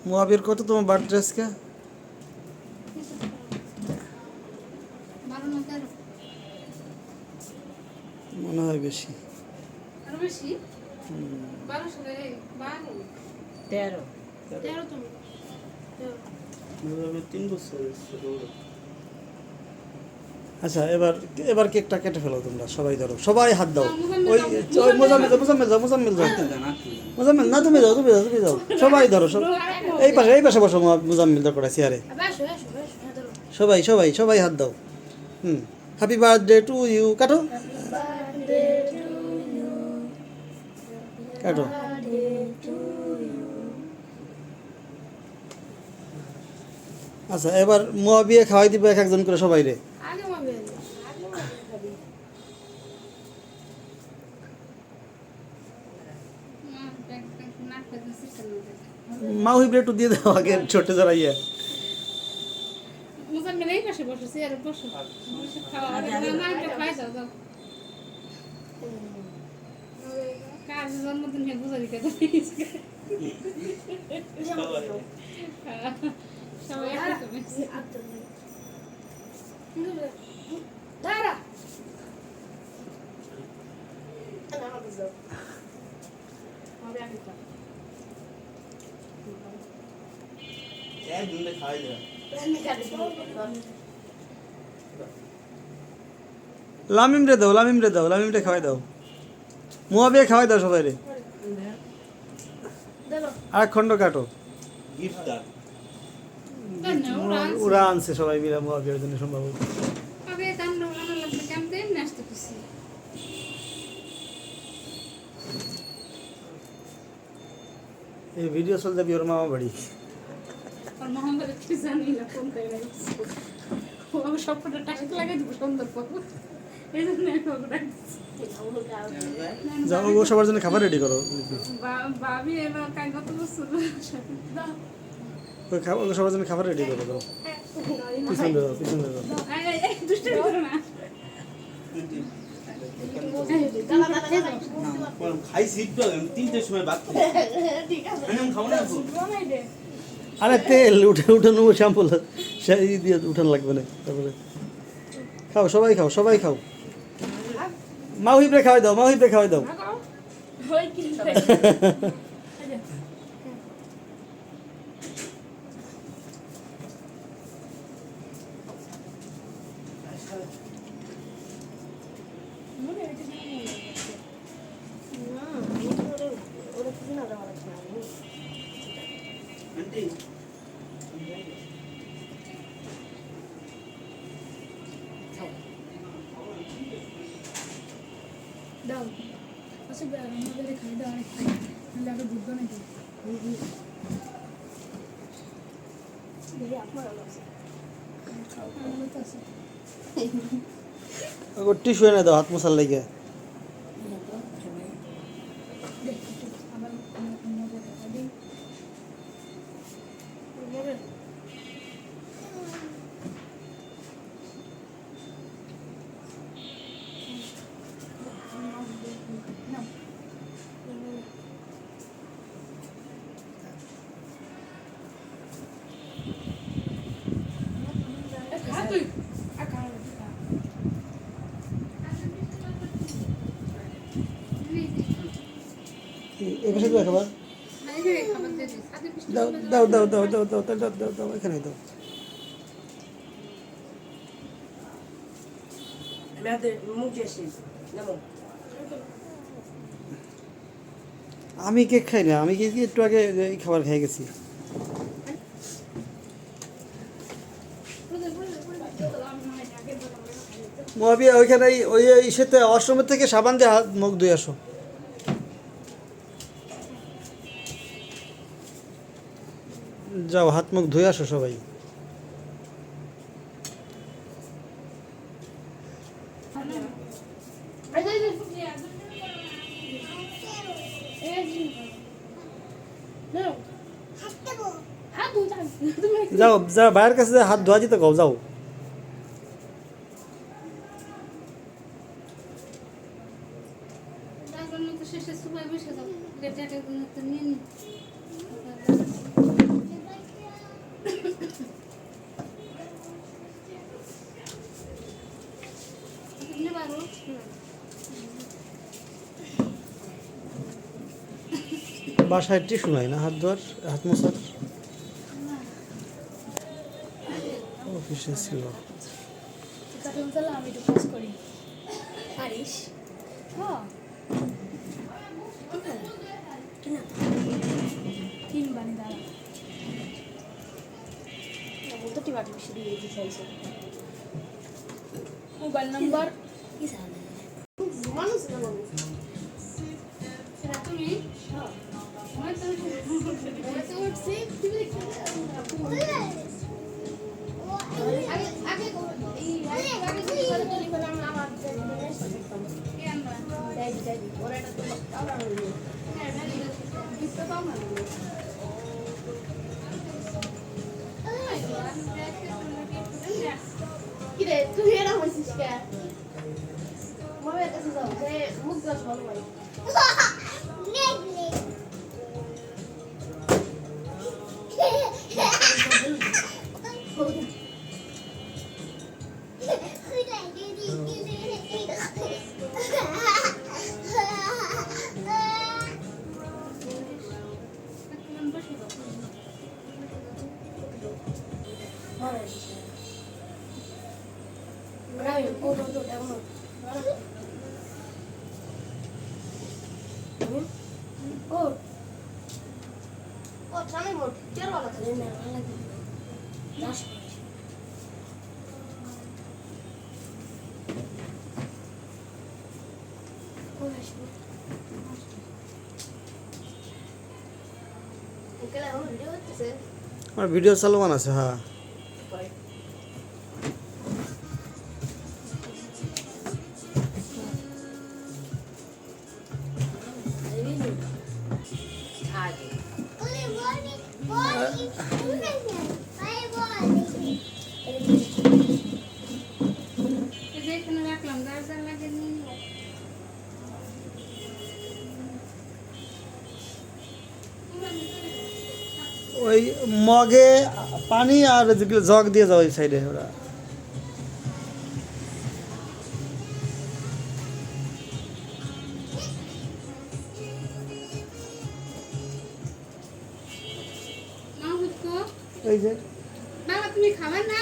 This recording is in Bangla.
মুয়াবির কত তোমার বার্থডে আজকে? মনে হয় বেশি। আরো বেশি? 12 সালে 12 13 13 তো 3 বছর ছোট। আচ্ছা এবার এবার কেকটা কেটে ফেলো তোমরা, সবাই ধরো, সবাই হাত দাও। ওই ওই মোজাম্মেল যাও, মোজাম্মেল যাও, মোজাম্মেল যাও, মোজাম্মেল না, তুমি যাও, তুমি যাও, তুমি যাও, সবাই ধরো, সব এই পাশে বসো, মোজাম্মেল দরকার আছে আরে, আসো আসো ধরো সবাই সবাই সবাই হাত দাও। হ্যাপি বার্থডে টু ইউ, কাটো কাটো। আচ্ছা এবার মুয়াবিয়া খাওয়াই দিবে এক একজন করে সবাই রে। আগে মাবে মাউহিব রে একটু দিয়ে দাও আগে, ছোট্ট জড়াইয়া। মুজাম্মেল এই পাশে বসে চেয়ারে বসো খাওয়া না এটা খাই দাও দাও কার জন্মদিন হে বুঝা দিকে সবাই দাঁড়া একদিন খাই যায়। লামিম রে দাও, লামিম রে দাও, লামিম রে খাওয়াই দাও, মুয়াবিয়া খাওয়াই দাও সবাই রে। আর এক খণ্ড কাটো। গিফট দাও। ওরা আনছে সবাই মিলে মুয়াবিয়ার জন্য সম্ভবত। আবে কান্না ভালো লাগবে কেমন নাচতে খুশি এই ভিডিও চল যাবি ওর মামা বাড়ি। আর মোহাম্মদ কি জানি না ফোন করে রাখছি ও আমি সবটা টাকা লাগাই দিব সুন্দর পাবো এই জন্য আমি ওকে রাখছি যাও ও সবার জন্য খাবার রেডি করো। ভাবি এবার কাজ কত বছর ওই খাবার সবার জন্য খাবার রেডি করো, দাও পিছন দাও, পিছন দাও। দুষ্টামি করো না খাইছি একটু আগে, 3টের সময় ভাত খাই। আমি খাবো না এখন। আরে তেল উঠে উঠানো শ্যাম্পু সেই দিয়ে উঠান লাগবে না। তারপরে খাও, সবাই খাও, সবাই খাও। মাউহিব রে খাওয়াই দাও, মাউহিব রে খাওয়াই দাও। আন্টি দাও আচ্ছা আমাদের খাই দাও অনেক খাই নাহলে আগে বুঝবো নাকি টিস্যু এনে দাও হাত মোছার লাগে। এই পাশে দাও খাবার, দাও দাও দাও দাও দাও দাও দাও দাও দাও দাও, এখানে দাও। আমি কেক খাই না, আমি একটু আগে এই খাবার খেয়ে গেছি। মুয়াবিয়া ওইখানে ওই ইসেতে ওয়াশরুমের থেকে সাবান দিয়ে হাত মুখ ধুয়ে আসো। যাও হাত মুখ ধুয়ে আসো সবাই। যাও যাও ভাইয়ের কাছে হাত ধোয়া দিতে কও, যাও। শেষে সবাই বসে যাও তুমি পারো বাসায় টিস্যু নাই না হাত ধোয়ার হাত মোছার অফিসে ছিল কারণ তাহলে আমি একটু কাজ করি পারিস হ্যাঁ তিন বানি দাঁড়া কতটি বাটি বেশি দিয়ে দিতে চাইছে মোবাইল নাম্বার মানুষ না বাবু সেটা তুমি হ্যাঁ আমার তো উঠছি তুমি দেখতে আগে এই আগে করে তো লিখে আমি আবার কি আমরা যাই ওরা এটা তো কাউরা হলো হ্যাঁ ভ্যালি দিতে পাও না কি রে তুই এরা হইছিস কে মায়ের কাছে যাও যে মুখ গাছ ভালো হয় আমার ভিডিও চালমান আছে হ্যাঁ এখানে রাখলাম গাছ লাগে নিয়ে ওই মগে পানি আর জগ দিয়ে যাও ওই সাইডে ওরা মা হুজকো ওই যে বাবা তুমি খাবে না